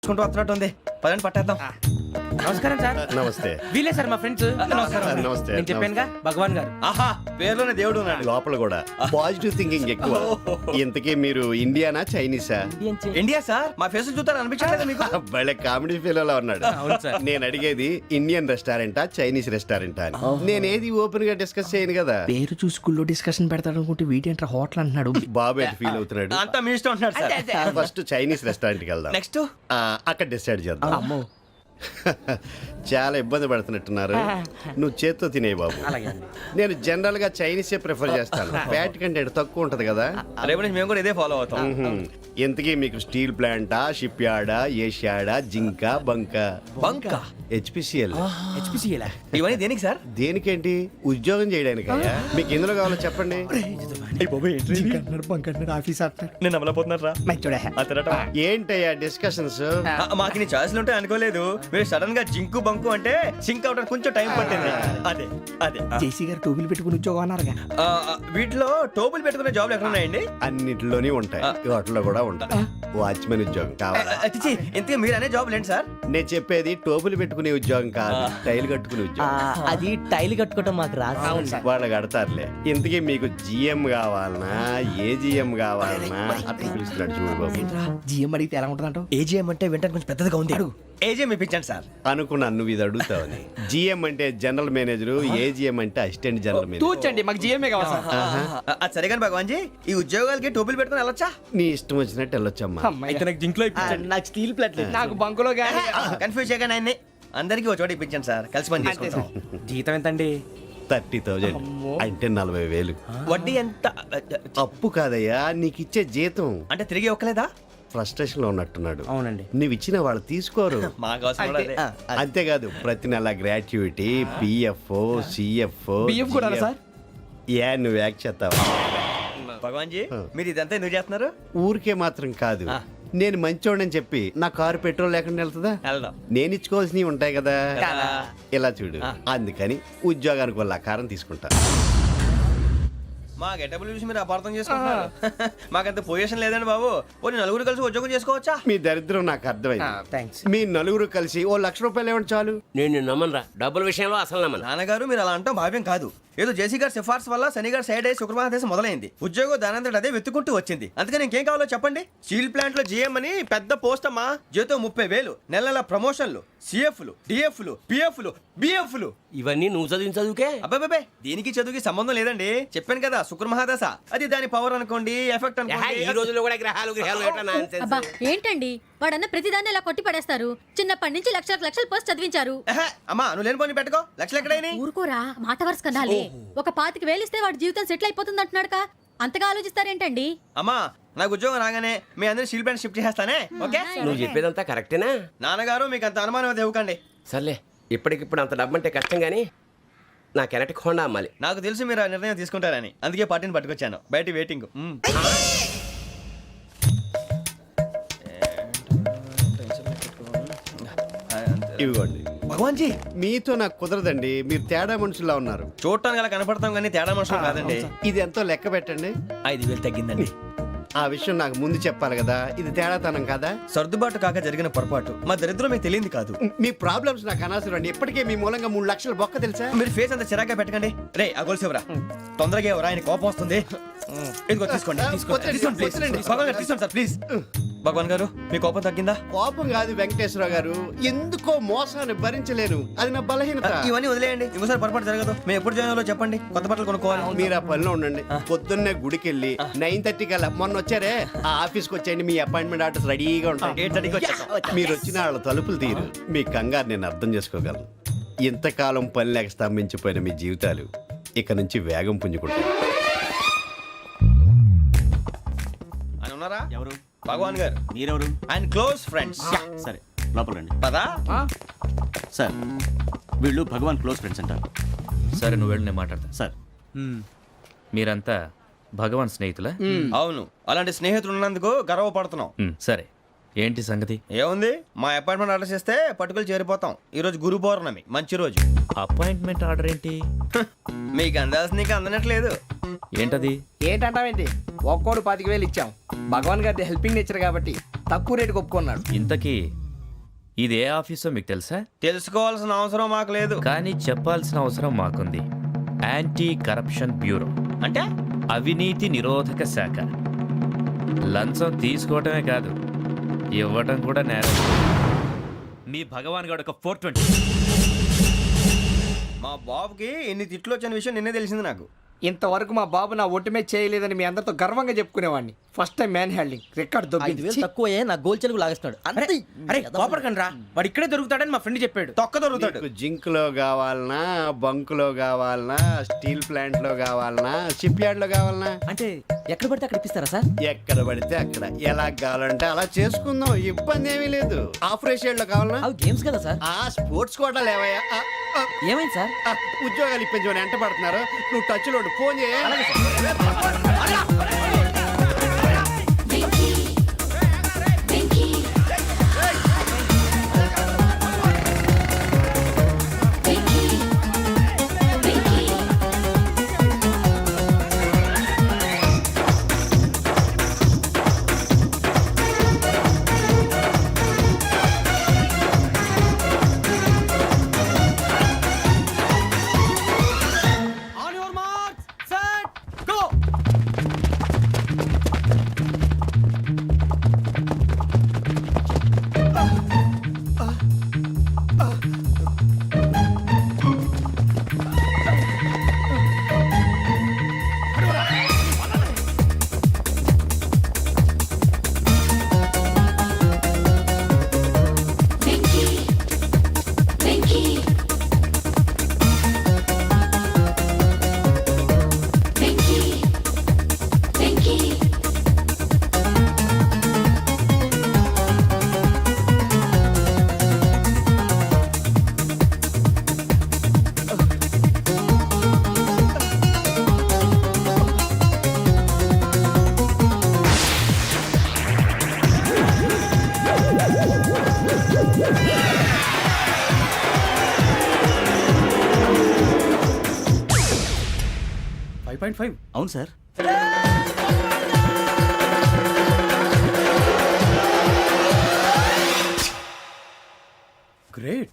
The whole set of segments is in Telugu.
నడుచుకుంటూ వస్తున్నట్టు ఉంది. పదండి పట్టేద్దాం. నమస్కారం సార్. నమస్తే. వీలే సార్ మా ఫ్రెండ్స్. నమస్తే. నేను చెప్పానుగా భగవాన్ గారు. ఆహా, పేరులోనే దేవుడు ఉన్నాడు. లోపల కూడా పాజిటివ్ థింకింగ్ ఎక్కువ. ఇంతకీ మీరు ఇండియానా చైనీసా? India sir. మా ఫేస్ చూస్తారు అనిపించలేదు మీకు? భలే కామెడీ ఫీల్ అలా ఉన్నాడు. అవును సార్. నేను అడిగేది ఇండియన్ రెస్టారెంటా చైనీస్ రెస్టారెంటా అని. నేను ఏది ఓపెన్ గా డిస్కస్ చేయను కదా. పేరు చూసి స్కూల్లో డిస్కషన్ పెడతాడు అనుకుంటే వీటేంట్రా హోటల్ అంటున్నాడు. బాబు ఎట్ ఫీల్ అవుతున్నాడు. అంతా మీ ఇష్టం ఉంటున్నాడు సార్. ఫస్ట్ చైనీస్ రెస్టారెంట్ కి వెళ్దాం. నెక్స్ట్ అక్కడ డిసైడ్ చేద్దాం. అమ్మో చాలా ఇబ్బంది పడుతున్నట్టున్నారు. నువ్వు చేత్తో తినే బాబు. నేను జనరల్ గా చైనీసే ప్రిఫర్ చేస్తాను. ఫ్యాట్ కంటెంట్ తక్కువ ఉంటది కదా. రేపు నుంచి మేము కూడా ఇదే ఫాలో అవుతాం. ఎంతకీ మీకు స్టీల్ ప్లాంటా, షిప్ యార్డా, ఏషియాడా, జింక, బంకా? బంక హెచ్పిసిఎల్. ఇవన్నీ దేనికి సార్? దేనికేంటి? ఉద్యోగం చేయడానికి. మీకు ఎందులో కావాలో చెప్పండి. నేను అమలపోతున్నారా? ఏంటయ్యా డిస్కషన్స్? మాకు నీ ఛాయిస్లు ఉంటాయి అనుకోలేదు. మీరు సడన్ గా జింకు బంకు అంటే సింక్ అవడానికి కొంచెం టైం పట్టింది. అదే అదే జేసీ గారు టోపీలు పెట్టుకుని ఉద్యోగం అన్నారుగా. వీటిలో టోపులు పెట్టుకునే జాబ్లు ఎక్కడ ఉన్నాయండి? అన్నిటిలోనే ఉంటాయి, వాటిలో కూడా ఉంటాయి. వాచ్మెన్ ఉద్యోగం కావాలా? అతిచి ఇంతగా మీరు అనే జాబ్ ఏంటి సార్? నేను చెప్పేది టోపులు పెట్టుకునే ఉద్యోగం కాదు, టైల్ కట్టుకునే ఉద్యోగం. అది టైల్ కట్టుకోవటం మాకు రాదు. వాళ్ళు కడతారులే. ఇంతకీ మీకు జిఎం కావాలనా, ఏ జిఎం కావాలనా? అట్లా పిలుస్తున్నాడు చూడు బాబు. జిఎం అడిగితే ఎలా ఉంటుందంట? ఏజీఎం అంటే వెంటనే కొంచెం పెద్దదిగా ఉంది. అడుగు. ఏజీఎం ఇప్పించండి సార్. అనుకున్నాను నువ్వు ఇది అడుగుతావని. జిఎం అంటే జనరల్ మేనేజర్, ఏజిఎం అంటే అసిస్టెంట్ జనరల్ మేనేజర్. తూచండి, మాకు జిఎంఏ కావాలి సార్. అది సరే కానీ భగవాన్ జీ, ఈ ఉద్యోగాలకి టోపులు పెట్టుకుని వెళ్ళొచ్చా? నీ ఇష్టం వచ్చినట్టు వెళ్ళొచ్చమ్మా. అయితే నాకు జింక్ లో నాకు స్టీల్ ప్లేట్, నాకు బంకులో గానీ. కన్ఫ్యూజ్ చేయగానే ఆయన్ని అందరికీ ఒక చోట ఇప్పించండి సార్. కలిసి పని చేసుకుంటాం. జీతం ఎంతండి? 30,000 అంటే 40,000. వడ్డీ ఎంత? అప్పు కాదయ్యా, నీకు ఇచ్చే జీతం. అంటే తిరిగి ఒక్కలేదా? ఫ్రస్ట్రేషన్ లో ఉన్నట్టున్నాడు. అవునండి. నువ్వు ఇచ్చిన వాళ్ళు తీసుకోరు. మాకు అవసరం కూడా అదే. అంతేకాదు ప్రతి నెల గ్రాట్యుటీ, పిఎఫ్, సిఎఫ్. బియ్యం కూడా సార్? ఏ నువ్వు యాక్ట్ చేస్తావా? భగవాన్ జీ, మీరు ఇదంతా ఎందుకు చేస్తున్నారు? ఊరికే మాత్రం కాదు, నేను మంచోడని చెప్పి నా కారు పెట్రోల్ లేకుండా వెళ్తుందా? వెళ్దాం. నేను ఇచ్చుకోవాల్సినవి ఉంటాయి కదా. కదా. ఇలా చూడు, అందుకని ఉద్యోగానికి వాళ్ళ ఆకారం తీసుకుంటా. మా గెటబుల్ చూసి మీరు అపార్థం చేసుకుంటున్నారు. మాకంత పొజిషన్ లేదండి బాబు. పోనీ నలుగురు కలిసి ఉద్యోగం చేసుకోవచ్చా? మీ దరిద్రం నాకు అర్థమైంది. థ్యాంక్స్. మీ నలుగురు కలిసి ఓ ₹1,00,000 ఇవ్వండి చాలు. నేను నమ్మనరా, డబ్బుల విషయంలో అసలు నమ్మను. నాన్నగారు మీరు అలా అంటాం భావ్యం కాదు. ఏదో జేసీ గారి సిఫార్సు వల్ల శని గారు సైడ్ అయ్యి శుక్రవారం దేశం మొదలైంది. ఉద్యోగం దానంతటి అదే వెతుకుంటూ వచ్చింది. అందుకని ఇంకేం కావాలో చెప్పండి. స్టీల్ ప్లాంట్ లో జీఎం అని పెద్ద పోస్ట్ అమ్మా. జీతం 30,000, నెల నెల ప్రమోషన్లు, సిఎఫ్లు, డిఎఫ్లు, పిఎఫ్లు, బిఎఫ్లు. ఇవన్నీ నువ్వు చదివిన చదువుకే. అబ్బాబే, దీనికి చదువుకి సంబంధం లేదండి. చెప్పాను కదా, శుక్ర మహాదశ. అది దాని పవర్ అనుకోండి, ఎఫెక్ట్ అనుకోండి. ఈ రోజుల్లో కూడా గ్రహాలు ఏటా nonsense. అబ్బా ఏంటండి వాడన్న ప్రతిదాన్ని ఇలా కొట్టి పడేస్తారు. చిన్నప్పటి నుంచి లక్షల పోస్ట్ చదివించారు. అమ్మా నువ్వు లేని పోనీ పెట్టుకో. లక్షలు ఎక్కడైనా ఊరుకోరా, మాట వరుస కనాలి. ఒక 25,000 ఇస్తే వాడి జీవితం సెటిల్ అయిపోతుంది అంటున్నాడుగా. అంతగా ఆలోచిస్తారేంటండి? అమ్మా నాకు ఉద్యోగం రాగానే మీ అందరూ స్టీల్ ప్లాంట్ షిఫ్ట్ చేస్తానే. ఓకే? నువ్వు చెప్పేదంతా కరెక్టేనా? నాన్నగారు మీకు అంత అనుమానం అయితే ఇవ్వకండి. సర్లే, ఇప్పటికిప్పుడు అంత డబ్బు అంటే కష్టం కానీ నా కెనటిక్ హోండా అమ్మాలి. నాకు తెలుసు మీరు ఆ నిర్ణయం తీసుకుంటారని, అందుకే పార్టీని పట్టుకొచ్చాను. బయట వెయిటింగ్. ఇవ్వండి. భగవాన్ జీ, మీతో నాకు కుదరదండి, మీరు తేడా మనుషుల్లా ఉన్నారు. చూడటానికి అలా కనపడతాం కానీ తేడా మనుషులు కాదండి. ఇది ఎంతో లెక్క పెట్టండి. 5,000 తగ్గిందండి. ఆ విషయం నాకు ముందు చెప్పాలి కదా. ఇది తేడాతనం కదా. సర్దుబాటు కాక జరిగిన పొరపాటు. మా దరిద్రం మీకు తెలియంది కాదు. మీ ప్రాబ్లమ్స్ నాకు అనవసరం అండి. ఇప్పటికే మీ మూలంగా 3 లక్షల బొక్క తెలుసా. మీరు ఫేస్ అంత చిరాగ్గా పెట్టకండి. రే ఆ గొలుసు ఎవరా? తొందరగా ఎవరా, ఆయన కోపం వస్తుంది. ఇదిగో తీసుకోండి. తీసుకోండి ప్లీజ్. భగవాన్ గారు తీసుకోండి సార్ ప్లీజ్. భగవాన్ గారు మీ కోపం తగ్గిందా? కోపం కాదు వెంకటేశ్వరరావు గారు, ఎందుకో మోసాన్ని భరించలేను. అది నా బలహీనత. ఇవన్నీ వదిలేయండి, ఇంకోసారి పొరపాటు జరగదు. మేము ఎప్పుడు జాయిన్ అవ్వాలో చెప్పండి, కొత్త బట్టలు కొనుక్కోవాలి. మీరు ఆ పనిలో ఉండండి. పొద్దున్నే గుడికి వెళ్ళి 9:30 కల్లా, మొన్న వచ్చారే ఆ ఆఫీస్కి వచ్చేయండి. మీ అపాయింట్మెంట్ ఆర్డర్స్ రెడీగా ఉంటాయి. 8:30కి వచ్చేస్తాం. మీరు వచ్చిన వాళ్ళ తలుపులు తీరు. మీ కంగారు నేను అర్థం చేసుకోగలను. ఇంతకాలం పని లేక స్తంభించిపోయిన మీ జీవితాలు ఇక నుంచి వేగం పుంజుకుంటాయి. ఆయన ఉన్నారా? ఎవరు? భగవాన్ గారు. మీరెవరు? ఆయన క్లోజ్ ఫ్రెండ్స్. సరే లోపల రండి. పదా సార్ వీళ్ళు భగవాన్ క్లోజ్ ఫ్రెండ్స్ అంటారు. సరే నువ్వు వెళ్ళి నేను మాట్లాడతా. సార్ మీరంతా భగవాన్ స్నేహితులా? అవును, అలాంటి స్నేహితులు ఉన్నందుకు గర్వపడుతున్నాం. సరే ఏంటి సంగతి? ఏముంది, మా అపాయింట్మెంట్ ఆర్డర్ చేస్తే పట్టుకులు చేరిపోతాం. ఈ రోజు గురు పౌర్ణమి, మంచి రోజు. అపాయింట్మెంట్ ఆర్డర్ ఏంటి? మీకు అందాల్సి నీకు అందనట్లేదు. ఏంటది? ఏంటంటావేంటి? ఒక్కోడు 25,000 ఇచ్చాం. భగవాన్ గారి హెల్పింగ్ నేచర్ కాబట్టి తక్కువ రేటుకి ఒప్పుకున్నాడు. ఇంతకీ ఇది ఏ ఆఫీసో మీకు తెలుసా? తెలుసుకోవాల్సిన అవసరం మాకు లేదు. కానీ చెప్పాల్సిన అవసరం మాకుంది. యాంటీ కరప్షన్ బ్యూరో అంటే అవినీతి నిరోధక శాఖ. లంచం తీసుకోవటమే కాదు, ఇవ్వటం కూడా నేరం. మీ భగవాన్ గారు ఒక 420. మా బాబుకి ఇన్ని తిట్లు వచ్చిన విషయం నిన్నే తెలిసింది నాకు. ఇంతవరకు మా బాబు నా ఒట్టుమే చేయలేదని మీ అందరితో గర్వంగా చెప్పుకునేవాడిని. First time man handing record దొబ్బింది. తక్కువ నా గోల్ చెలుగు లాగేస్తున్నాడు అంతే. అరే కోపడకండి రా, వాడు ఇక్కడే దొరుకుతాడని మా ఫ్రెండ్ చెప్పాడు. తొక్క దొరుకుతాడు. నీకు జింక్ లో కావాలనా, బంక్ లో కావాలనా, స్టీల్ ప్లాంట్ లో కావాలనా, షిప్ యార్డ్ లో కావాలనా? అంటే ఎక్కడ పడితే అక్కడ ఇప్పిస్తారా సార్? ఎక్కడ పడితే అక్కడ, ఎలా కావాలంటే అలా చేసుకుందాం, ఇబ్బంది ఏమీ లేదు. ఆపరేషన్ లో కావాలనా? అవి గేమ్స్ కదా సార్. ఆ స్పోర్ట్స్ కోటా లేవయ్యా. ఏమైంది సార్? ఉద్యోగాలు ఇప్పించమని ఎంట పడుతున్నారు. నువ్వు టచ్ లో ఫోన్ చేయ. On your marks, set, go. అవును సార్. గ్రేట్.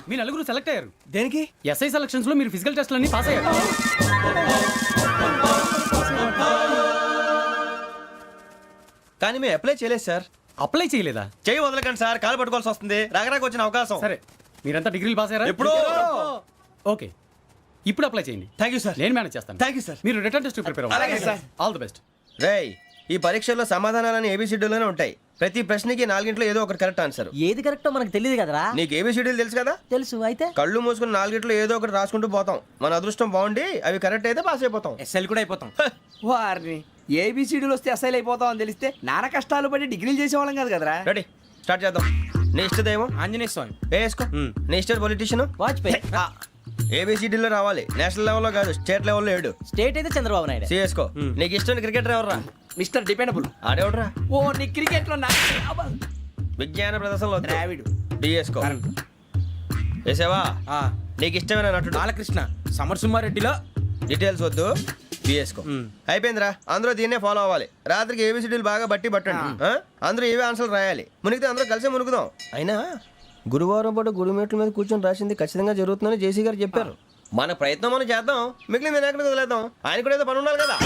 మీ నలుగురు సెలెక్ట్ అయ్యారు. దేనికి? ఎస్ఐ సెలక్షన్స్ లో మీరు ఫిజికల్ టెస్ట్లన్నీ పాస్ అయ్యారు. కానీ మేము అప్లై చేయలేదు సార్. అప్లై చేయలేదా? చేయి వదలకండి సార్, కాలు పట్టుకోవాల్సి వస్తుంది. రాగరాకు వచ్చిన అవకాశం. సరే, మీరంతా డిగ్రీలు పాస్ అయ్యారా? ఎప్పుడో. ఓకే, ఇప్పుడు అప్లై చేయండి. Thank you sir. నేను మేనేజ్ చేస్తాను. Thank you sir. మీరు రిటర్న్ టెస్ట్ ప్రిపేర్ అలాగే అవ్వండి. సార్. All the best. రేయ్, ఈ పరీక్షల్లో సమాధానాలని ఏబిసిడ్యూల్లోనే ఉంటాయి. ప్రతి ప్రశ్నకి 4 ఏదో ఒకటి కరెక్ట్ ఆన్సర్. ఏది కరెక్టో మనకు తెలియదు కదరా. నీకు ఏబిసిడ్యూల్ తెలుసు కదా? తెలుసు. అయితే కళ్ళు మూసుకుని 4 ఏదో ఒకటి రాసుకుంటూ పోతాం. మన అదృష్టం బాగుండి అవి కరెక్ట్ అయితే పాస్ అయిపోతాం. ఎస్ఎల్ కూడా అయిపోతాం. వారిని ఏబిసిడీలు వస్తే అసైల్ అయిపోతాం అని తెలిస్తే నాన్న కష్టాలు పడి డిగ్రీలు చేసేవాళ్ళం కాదు కదరా. రెడీ, స్టార్ట్ చేద్దాం. నీ ఇష్టదేమో ఆంజనేయ స్వామి. వేసుకో. నీ ఇష్ట పొలిటీషియన్ వాజ్పేయి. ఏబిసిడీలో రావాలి. నేషనల్ లెవెల్లో కాదు, స్టేట్ లెవెల్లో 7. స్టేట్ అయితే చంద్రబాబు నాయుడు. సిఎస్కో. నీకు ఇష్టం క్రికెటర్ ఎవర్రా? Mister dependable. ఆడేవడరా? ఓ నీ క్రికెట్ లో విజ్ఞాన ప్రదర్శనలో ద్రావిడు. డిఎస్కో. వేసావా? నీకు ఇష్టమైన నటుడు? బాలకృష్ణ. సమర్ సుమారెడ్డిలో డీటెయిల్స్ వద్దు, బిఎస్కో. అయిపోయిందిరా. అందరూ దీన్నే ఫాలో అవ్వాలి. రాత్రికి ఏబిసిడీలు బాగా బట్టి పట్టండి. అందరూ ఏవే ఆన్సర్లు రాయాలి. మునిగితే అందరూ కలిసి మునుగుదాం. అయినా గురువారం పాటు గురుమేట్ల మీద కూర్చొని రాసింది ఖచ్చితంగా జరుగుతుందని జేసీ గారు చెప్పారు. మన ప్రయత్నం మనం చేద్దాం, మిగిలింది నేను ఎక్కడికి వదిలేద్దాం. ఆయన కూడా ఏదో పని ఉండాలి కదా.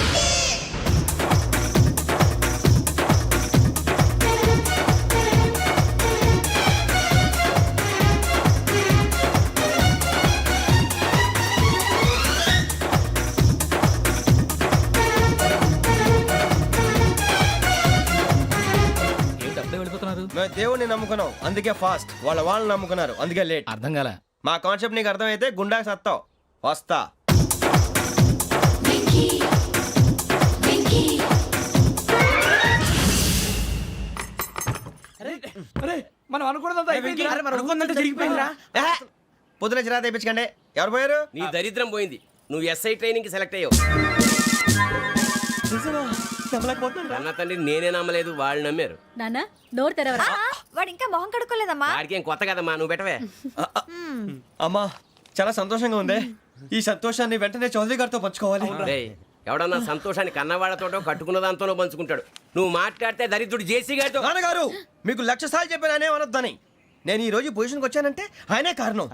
మేము దేవుడిని నమ్ముకున్నాం, అందుకే ఫాస్ట్. వాళ్ళని నమ్ముకున్నారు, అందుకే లేట్. అర్థం కాల. మా కాన్సెప్ట్ నీకు అర్థమైతే గుండా సత్తావు. వస్తా. మనం అనుకున్నదంతా జరిగిపోయిందిరా. పొద్దున చిరా తెప్పించకండి. ఎవరు పోయారు? నీ దరిద్రం పోయింది. నువ్వు ఎస్ఐ ట్రైనింగ్ సెలెక్ట్ అయ్యావు. అన్న తండ్రి నేనే నమ్మలేదు, వాళ్ళు నమ్మారు. నాన్న నోరు తెరవరా. వాడు ఇంకా మొహం కడుక్కోలేదమ్మా. వాడికి ఏం కొత్త కదమ్మా, నువ్వు పెట్టవే. అమ్మా చాలా సంతోషంగా ఉంది. ఈ సంతోషాన్ని వెంటనే చౌదరి గారితో పంచుకోవాలి. రేయ్, ఎవడన్నా సంతోషాన్ని కన్నవాళ్లతోటో కట్టుకున్న దాంతోనో పంచుకుంటాడు. నువ్వు మాట్లాడితే దరిద్రుడు జేసీ గారితో. నాన్నగారు మీకు 1,00,000 సార్లు చెప్పానే అనొద్దని. నేను ఈ రోజు పొజిషన్కి వచ్చానంటే ఆయనే కారణం.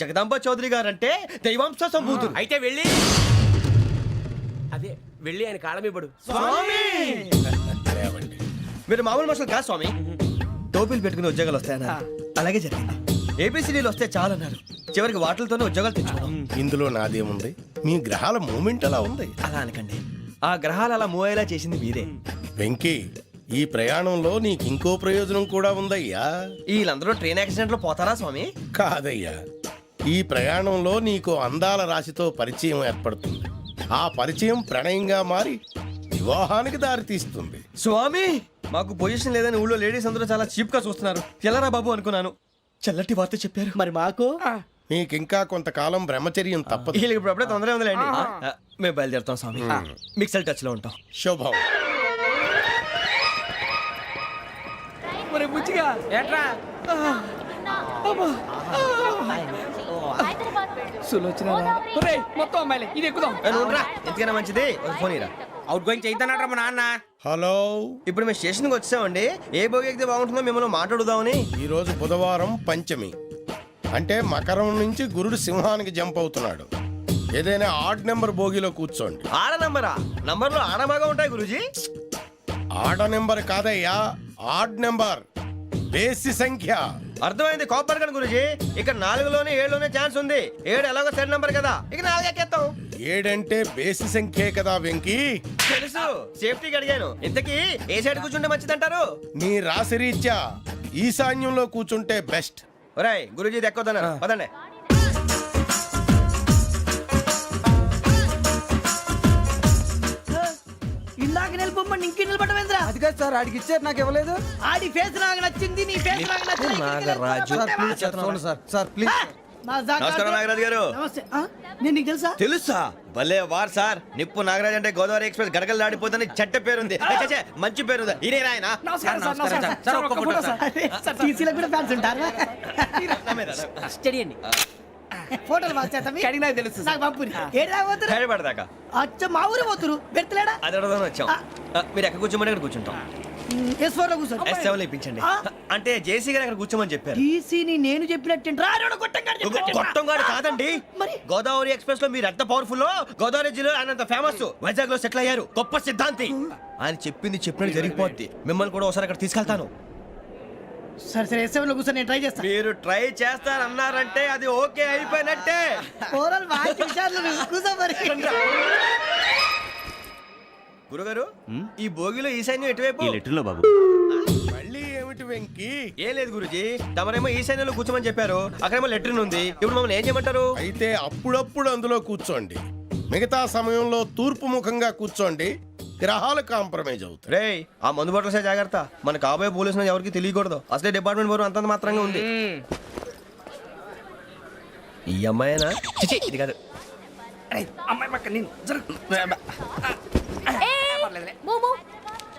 జగదాంబ చౌదరి గారు అంటే దైవాంశ సంభూతుడు. అయితే వెళ్ళి అదే వెళ్ళి ఆయన కాళ్ళమివ్వడు. మీరు మామూలు మనుషులు కాదు స్వామి. టోపీలు పెట్టుకుని ఉద్యోగాలు వస్తాయన్నారు, అలాగే జరిగింది. ఏబిసిడీలు వస్తే చాలన్నారు, చివరికి వాటిలతోనే ఉద్యోగాలు తెచ్చుకున్నాం. ఇందులో నాదేముంది? మీ గ్రహాల మూమెంట్ అలా ఉంది. అలా అనకండి, ఆ గ్రహాలు అలా మూవ్ అయ్యేలా చేసింది మీరే. వెంకీ, ఈ ప్రయాణంలో నీకు ఇంకో ప్రయోజనం కూడా ఉందయ్యా. వీళ్ళందరూ ట్రైన్ యాక్సిడెంట్ లో పోతారా స్వామి? కాదయ్యా, ఈ ప్రయాణంలో నీకు అందాల రాశితో పరిచయం ఏర్పడుతుంది. ఆ పరిచయం ప్రణయంగా మారి వివాహానికి దారితీస్తుంది. స్వామి మాకు పొజిషన్ లేదని ఊళ్ళో లేడీస్ అందరూ చాలా చీప్ గా చూస్తున్నారు. ఎలారా బాబు అనుకున్నాను, చల్లటి వార్త చెప్పారు. మరి మాకు నీకింకా కొంతకాలం బ్రహ్మచర్యం తప్పదు. వీళ్ళకి ఇప్పుడు అప్పుడే తొందరగా ఉందిలేండి. మేము బయలుదేరుతాం స్వామి, మిక్సల్ టచ్ లో ఉంటాం. శుభం. మరి బుచ్చిగా ఏట్రా సులోచన మొత్తం అమ్మాయిలే, ఇది ఎక్కుదాం. ఎందుకైనా మంచిది ఒక ఫోన్ ఇరా. అవుట్ గోయింగ్ చేద్దానట్రా మా నాన్న. హలో, ఇప్పుడు మేము స్టేషన్కి వచ్చామండి. ఏ బోగి ఎక్కితే బాగుంటుందో మిమ్మల్ని మాట్లాడుదామని. ఈరోజు బుధవారం పంచమి, అంటే మకరం నుంచి గురుడు సింహానికి జంప్ అవుతున్నాడు. ఏదైనా ఆడ్ నెంబర్ బోగిలో కూర్చోండి. ఆడ నంబరా? నంబర్లో ఆడ బాగా ఉంటాయి గురూజీ. ఆడ నెంబర్ కాదయ్యా, ఆడ్ నెంబర్, బేసి సంఖ్య. అర్థమైంది కాపర్ కానీ గురూజీ. ఇక్కడ 4లోనే 7లోనే ఛాన్స్ ఉంది. 7 ఎలాగో సెడ్ నంబర్ కదా, ఇక 4 ఎక్కేస్తాం. 7 అంటే బేసి సంఖ్యే కదా వెంకీ. తెలుసు, సేఫ్టీకి అడిగాను. ఇంతకీ ఏ సైడ్ కూర్చుంటే మంచిదంటారు? నీ రాశి రీత్యా ఈశాన్యంలో కూర్చుంటే బెస్ట్. ఒరేయ్ గురూజీ దెక్కొద్దన్నారు, పదండి. ఇందాక నిలబొమ్మని ఇంకే నిలబడమేంద్రా? అది కాదు సార్, ఆడికి ఇచ్చారు, నాకు ఇవ్వలేదు. ఆడి ఫేస్ నాకు నచ్చింది, నీ ఫేస్ నాకు నచ్చింది. నాగరాజు. Sir please. నమస్కారం నాగరాజు గారు. నమస్తే. నేను నీకు తెలుసా? తెలుసా? భలే వార్ సార్. నిప్పు నాగరాజ్ అంటే గోదావరి ఎక్స్ప్రెస్ గడగలు దాడిపోతుంది చెట్ట పేరుంది. ఛే, మంచి పేరుంది. ఇదే ఆయన. నమస్కారం సార్, నమస్కారం సార్. ఒక్క ఫోటో సార్. సార్ టీసీలో కూడా ఫ్యాన్స్ ఉంటారా? స్టడీ అండి. ఫోటోలు బాగా చేస్తాం. కడిగినా తెలుసు నాకు పంపుని. ఏడా పోతురు? హైదరాబాద్ అచ్చ మా ఊరు పోతురు. పెడతలేడా? అది అడగదామని వచ్చాం. మీరు ఎక్కడ కూర్చోమని అక్కడ కూర్చుంటాం. S4 లో కూర్చో. S7 ఇప్పించండి. అంటే జేసీ గారు అక్కడ కూర్చోమని చెప్పారు. టీసీని నేను చెప్పినట్టు రాడు గొట్టంగాడు కాదండి. మరి? గోదావరి ఎక్స్ప్రెస్ లో మీరు ఎంత పవర్ఫుల్, గోదావరి జిల్లా ఆయన ఫేమస్. వైజాగ్ లో సెటిల్ అయ్యారు, గొప్ప సిద్ధాంతి. ఆయన చెప్పింది చెప్పినట్టు జరిగిపోద్ది. మిమ్మల్ని కూడా ఒకసారి అక్కడ తీసుకెళ్తాను. సరే సరే S7 లో కూర్చో, నేను ట్రై చేస్తాను. మీరు ట్రై చేస్తారన్నారంటే అది ఓకే అయిపోయినట్టే. ఓవరాల్ బాగా చూశారు. కూర్చో మరి. గురుగారు, ఈ భోగిలో ఈశాన్యం ఎటువైపు? ఈ లెటర్లో బాబు. మళ్ళీ ఏమిటి వెంకీ? ఏం లేదు గురుజీ, తమరేమో ఈశాన్యంలో కూర్చోమని చెప్పారు. అక్కడేమో లెటర్ ఉంది. ఇప్పుడు మమ్మల్ని ఏం చేయమంటారు? అయితే అప్పుడప్పుడు అందులో కూర్చోండి, మిగతా సమయంలో తూర్పు ముఖంగా కూర్చోండి. గ్రహాలు కాంప్రమైజ్ అవుతాయి. రేయ్, ఆ మందు బాటలసే జాగ్రత్త. మన కాబోయే పోలీసులు ఎవరికి తెలియకూడదు. అసలే డిపార్ట్మెంట్ బోరు అంతంత మాత్రంగా ఉంది. ఈ అమ్మాయినా? చిచి, ఇది కాదు. అమ్మాయి పక్క నేను Momo,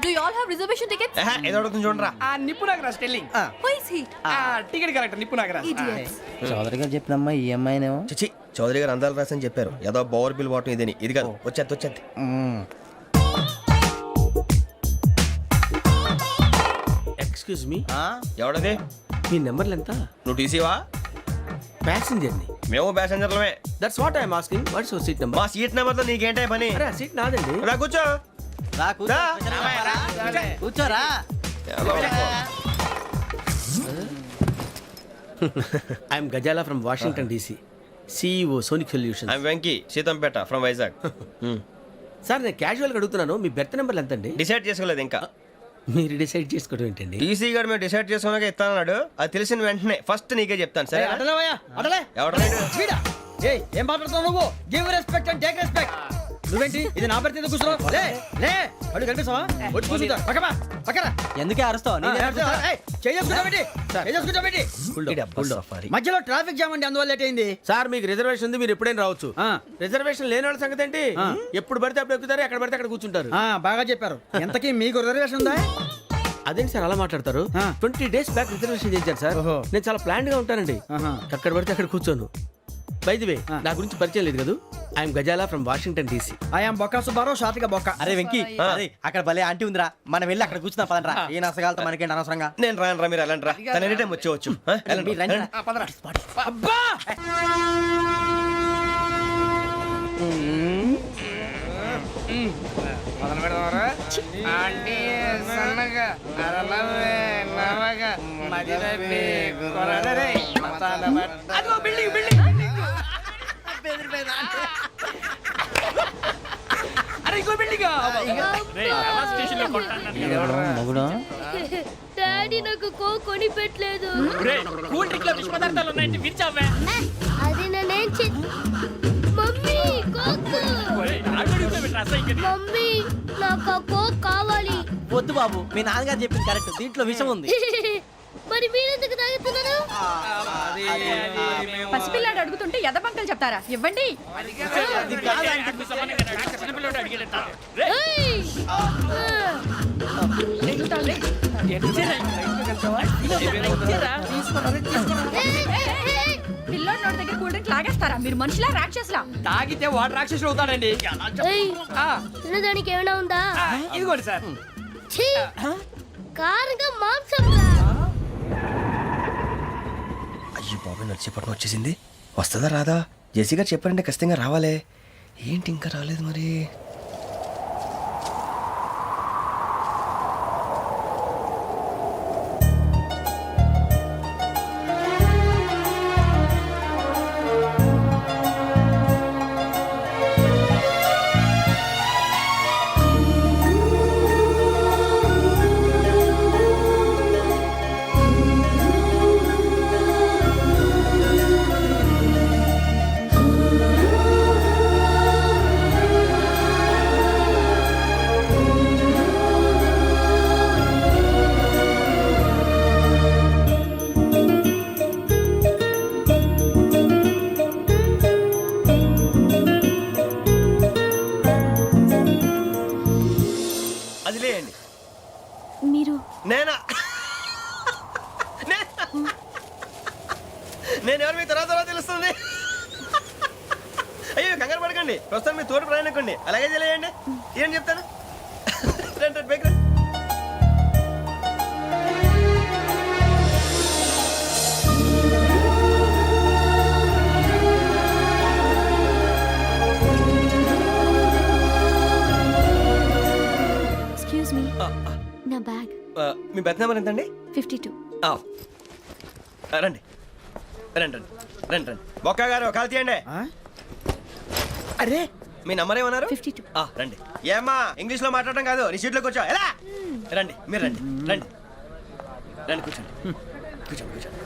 do you all have reservation tickets? ఏదో అడుగుతుంది చూడరా. ఆ నిప్పు Nagaraj telling. Who is he? ఆ టికెట్ కరెక్ట్, నిప్పు నాగరాజ్. Idiots. చౌదరి గారు చెప్పినమ్మా ఈ అమ్మాయినేమో. చిచి, చౌదరి గారు అందాలు రాసని చెప్పారు. ఏదో బోర్ బిల్ వాటం ఇదని. ఇది కాదు, వచ్చేది. Excuse me, ఎవడది? మీ నెంబర్లు ఎంత? నువ్వు టీసీవా? ప్యాసింజర్ ని. మేము ప్యాసెంజర్లమే. That's what I'm asking. What's your seat number? మా సీట్ నెంబర్తో నీకేంటే పని? అరే ఆ సీట్ నాదండి. రా కూర్చో. రా. కూర్చోరా. I'm Gazala from Washington DC, CEO Sonic solution. I'm Venky, Seethampeta from Vizag. Sir నేను క్యాజువల్గా అడుగుతున్నాను, మీ బెర్త్ నెంబర్లు ఎంత అండి? డిసైడ్ చేసుకోలేదు ఇంకా. మీరు డిసైడ్ చేసుకోవడం ఏంటండి? టీసీ గారు మేము డిసైడ్ చేసుకున్నాక ఇస్తానన్నాడు. అది తెలిసిన వెంటనే ఫస్ట్ నీకే చెప్తాను. సరే ఎవడ ఏం మాట్లాడుతున్నావు నువ్వు? Give respect and take respect. నువ్వేంటి ఇది నా పరిస్థితి? కూర్చో. లే లే, అడుగు కనిపిస్తావా? వచ్చి కూర్చుంటా. పక్కన ఎందుకే అరుస్తావు? మధ్యలో ట్రాఫిక్ జామ్ అండి, అందువల్ల లేట్ అయింది. సార్ మీకు రిజర్వేషన్ ఉంది, మీరు ఎప్పుడైనా రావచ్చు. రిజర్వేషన్ లేని వాళ్ళ సంగతి ఏంటి? ఎప్పుడు పడితే అప్పుడు ఎక్కుతారు, ఎక్కడ పడితే అక్కడ కూర్చుంటారు. బాగా చెప్పారు. ఎంతకీ మీకు రిజర్వేషన్ ఉందా? అదేంటి సార్ అలా మాట్లాడతారు? 20 days బ్యాక్ రిజర్వేషన్ చేశారు సార్. నేను చాలా ప్లాన్డ్ గా ఉంటానండి. అక్కడ పడితే అక్కడ కూర్చోను. బై ది వే నా గురించి పరిచయం లేదు కదా I'm Gazala from Washington DC. I'm Bokka Subbarao షాతిక బొక్క. అరే వెంకీ అరే అక్కడ భలే ఆంటీ ఉందిరా, మనం వెళ్ళి అక్కడ కూర్చున్నా పదంరా. ఏ నసగాలతో మనకేంటి అనవసరంగా. నేను రాను రా, మీరు వెళ్ళండి రా. తన ఎనీ టైం వచ్చేవచ్చు. వెళ్ళండి, మీరు రండి. వెళ్ళండి. అబ్బా మొదలు పెడదామరా ఆంటీ సన్నగా అరలవే నవగా మదిరపి కొరడరే మతాల అదిగో బిల్డింగ్ బిల్డింగ్ అరే ఇంకో బిల్డింగ్ డాడీ నాకు కొని పెట్టలేదు. కూల్ డ్రింక్ లో విష పదార్థాలు ఉన్నాయంటే విరిచావే. అది నేనేం మమ్మీ కోక్. మమ్మీ నాకు కోక్ కావాలి. వద్దు బాబు, మీ నాన్నగారు చెప్పింది కరెక్ట్, దీంట్లో విషయం ఉంది. మరి మీరెందుకు తాగుతున్నారు? పసిపిల్లాడు అడుగుతుంటే ఎదబంకలు చెప్తారా? ఇవ్వండి. ఏయ్! పిల్లోడి నోటి దగ్గర కూల్ డ్రింక్ లాగేస్తారా? మీరు మనుషులా రాక్షసులా? తాగితే వాడు రాక్షసుడు అవుతాడండి. ఏయ్! తినడానికి ఏమైనా ఉందా? ఇదిగోండి సార్. ఛీ! కారంగా మాంసం రా. అయ్యి బాబాయ్, నడిచేపట్నం వచ్చేసింది. వస్తుందా రాదా? జేసీ గారు చెప్పారంటే ఖచ్చితంగా రావాలే. ఏంటి ఇంకా రాలేదు మరి? అది లేయండి. మీరు నేనా? నేను ఎవరు మీ తర్వాత తెలుస్తుంది. అయ్యో కంగారు పడకండి, ప్రస్తుతం మీ తోటి ప్రయాణకండి. అలాగే తెలియండి. ఏం చెప్తాను. రండి రండి, పైకి రండి. ఎక్స్క్యూజ్ మీ, నా బ్యాగ్. మీ బెత్ నెంబర్ ఎంతండి? 52. రండి రండి రండి రండి రండి. బొక్క గారు కాల్ తీయండి. అరే మీ నంబర్ ఏమన్నారు? 52. రండి. ఏమ్మా ఇంగ్లీష్ లో మాట్లాడడం కాదు, నీ సీట్లో కూర్చో. ఎలా రండి, మీరు రండి రండి రండి, కూర్చోండి కూర్చోండి కూర్చోండి.